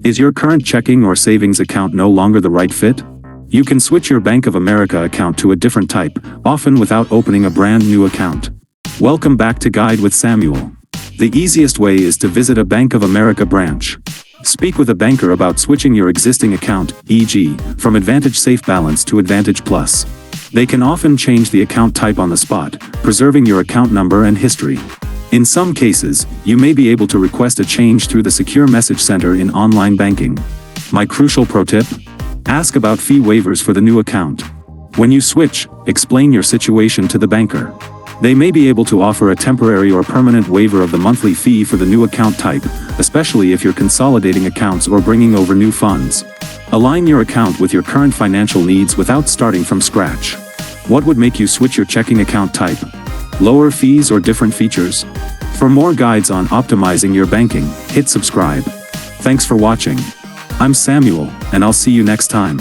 Is your current checking or savings account no longer the right fit? You can switch your Bank of America account to a different type, often without opening a brand new account. Welcome back to Guide with Samuel. The easiest way is to visit a Bank of America branch. Speak with a banker about switching your existing account, e.g., from Advantage Safe Balance to Advantage Plus. They can often change the account type on the spot, preserving your account number and history. In some cases, you may be able to request a change through the secure message center in online banking. My crucial pro tip? Ask about fee waivers for the new account. When you switch, explain your situation to the banker. They may be able to offer a temporary or permanent waiver of the monthly fee for the new account type, especially if you're consolidating accounts or bringing over new funds. Align your account with your current financial needs without starting from scratch. What would make you switch your checking account type? Lower fees or different features? For more guides on optimizing your banking, hit subscribe. Thanks for watching. I'm Samuel, and I'll see you next time.